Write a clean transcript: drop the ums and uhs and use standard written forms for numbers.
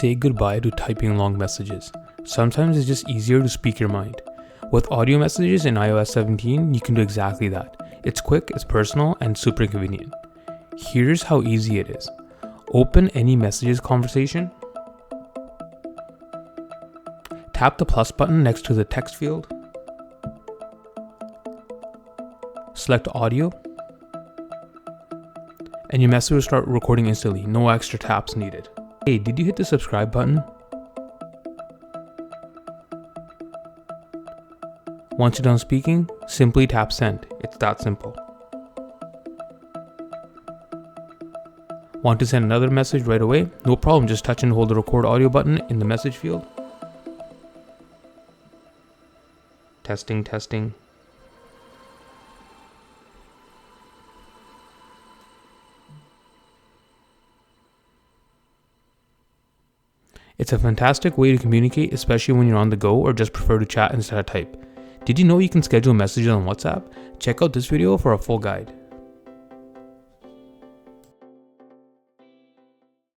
Say goodbye to typing long messages. Sometimes it's just easier to speak your mind. With audio messages in iOS 17, you can do exactly that. It's quick, it's personal, and super convenient. Here's how easy it is. Open any messages conversation. Tap the plus button next to the text field. Select audio. And your message will start recording instantly. No extra taps needed. Hey, did you hit the subscribe button? Once you're done speaking, simply tap send. It's that simple. Want to send another message right away? No problem, just touch and hold the record audio button in the message field. Testing, testing. It's a fantastic way to communicate, especially when you're on the go or just prefer to chat instead of type. Did you know you can schedule messages on WhatsApp? Check out this video for a full guide.